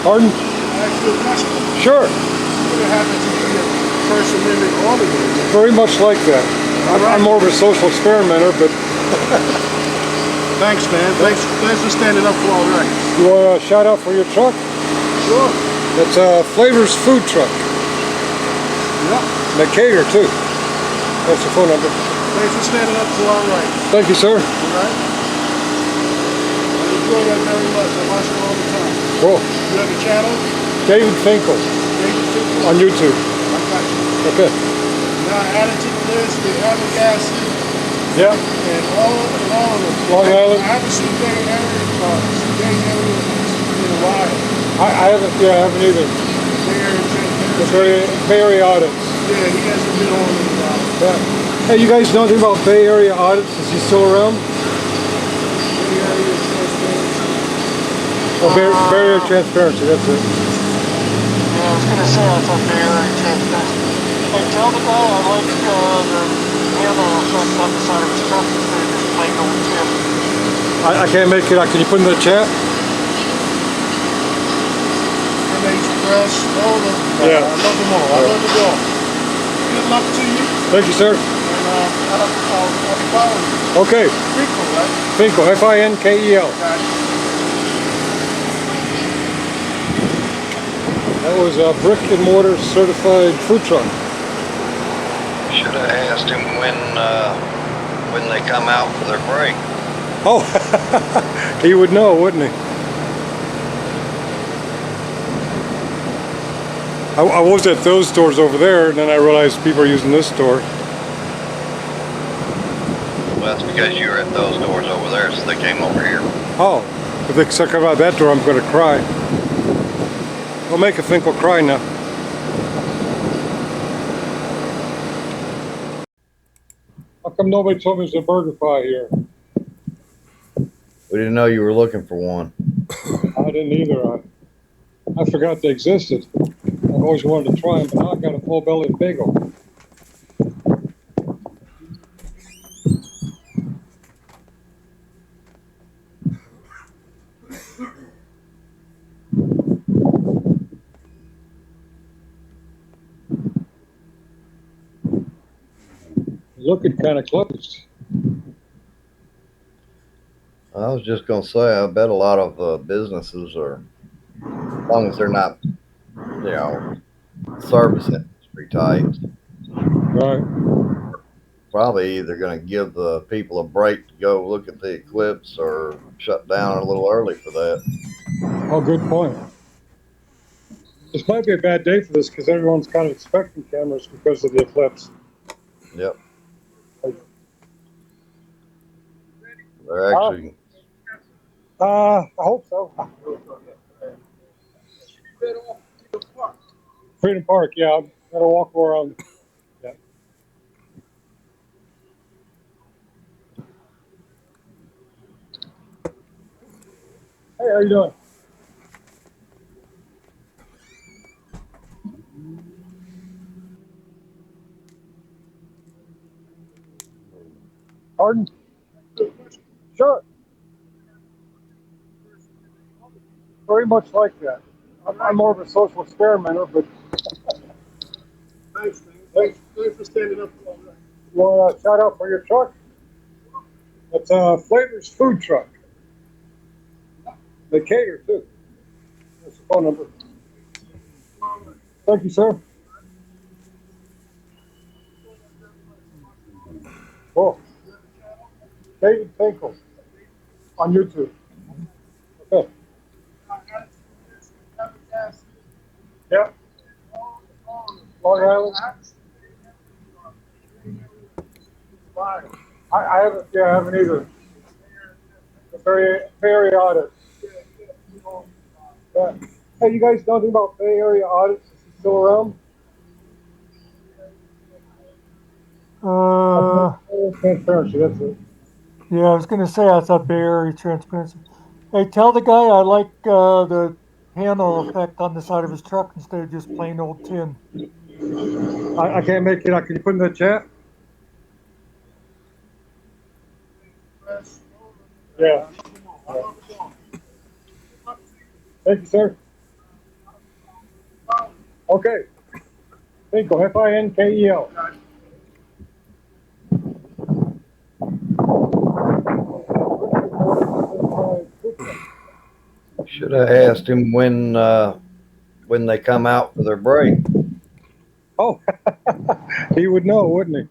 Pardon? Can I ask you a question? Sure. What happens to be a First Amendment auditor? Very much like that. I'm more of a social experimenter, but... Thanks, man. Thanks for standing up for all right. You want a shout out for your truck? Sure. It's Flavor's Food Truck. Yep. They cater too. That's the phone number. Thanks for standing up for all right. Thank you, sir. All right? I enjoy that very much. I watch it all the time. Cool. You have a channel? David Finkel. David Finkel? On YouTube. I got you. Okay. Now added to the list, the Abergassy. Yeah. And all of them. Long Island. I haven't seen Bay Area in a while. I haven't either. Bay Area The Bay Area audits. Yeah, he hasn't been on in a while. Yeah. Hey, you guys know anything about Bay Area audits? Is he still around? Bay Area transparency. Oh, Bay Area transparency, that's it. Yeah, I was going to say I thought Bay Area transparency. Hey, tell the guy I like the handle effect on the side of his truck instead of just plain old tip. I can't make it out. Can you put it in the chat? Express, all of them. Yeah. I love them all. I love them all. Good luck to you. Thank you, sir. And I'll be following you. Okay. Finkel, right? Finkel, F-I-N-K-E-L. Got it. That was a brick and mortar certified food truck. Should have asked him when they come out for their break. Oh, he would know, wouldn't he? I was at those stores over there, and then I realized people are using this store. Well, that's because you were at those doors over there, so they came over here. Oh, if they start coming out that door, I'm going to cry. We'll make a Finkel cry now. How come nobody told me there's a burger pie here? We didn't know you were looking for one. I didn't either. I forgot they existed. I've always wanted to try them, but now I've got a full belly bagel. Looking kind of closed. I was just going to say, I bet a lot of businesses are, as long as they're not, service industry types, Right. probably either going to give the people a break to go look at the eclipse or shut down a little early for that. Oh, good point. This might be a bad day for this because everyone's kind of expecting cameras because of the eclipse. Yep. They're actually... I hope so. Freedom Park, yeah. I'm gonna walk around. Yeah. Hey, how you doing? Pardon? Sure. Very much like that. I'm more of a social experimenter, but... Thanks, man. Thanks for standing up for all that. You want a shout out for your truck? It's Flavor's Food Truck. They cater too. That's the phone number. Thank you, sir. Cool. David Finkel on YouTube. Okay. Abergassy. Yep. Long Island. I haven't. Yeah, I haven't either. The Bay Area audits. Yeah. Hey, you guys know anything about Bay Area audits? Is he still around? Transparency. That's it. Yeah, I was gonna say I thought Bay Area transparency. Hey, tell the guy I like the panel effect on the side of his truck instead of just plain old tin. I can't make it out. Can you put in the chat? Yeah. Thank you, sir. Okay. Finkel, Finkel. Should have asked him when they come out for their break. Oh, he would know, wouldn't he?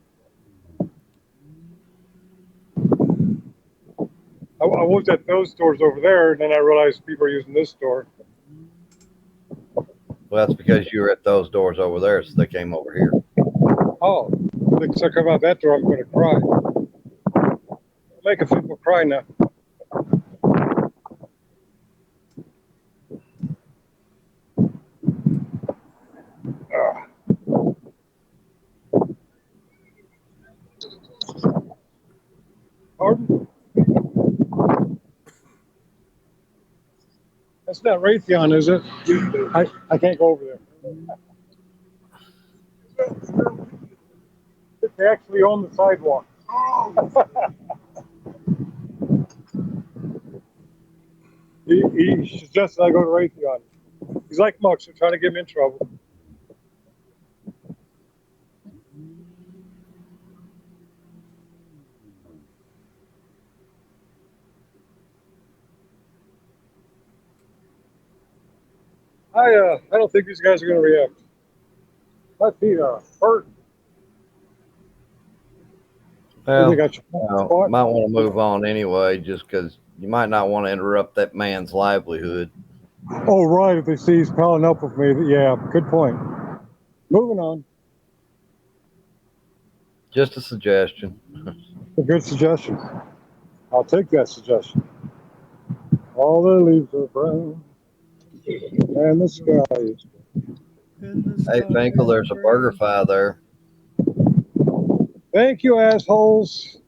I looked at those stores over there, and then I realized people are using this store. Well, that's because you were at those doors over there, so they came over here. Oh, if I come out that door, I'm going to cry. Making people cry now. Pardon? That's not Raytheon, is it? I can't go over there. They actually own the sidewalk. He suggested I go to Raytheon. He's like Mux, they're trying to get him in trouble. I don't think these guys are going to react. Might be hurt. Well, You think might want to move on anyway, just because you might not want to interrupt that man's livelihood. Oh, right. If they see he's piling up with me, yeah, good point. Moving on. Just a suggestion. A good suggestion. I'll take that suggestion. All the leaves are brown, and the sky is. Hey, Finkel, there's a BurgerFi there. Thank you, assholes.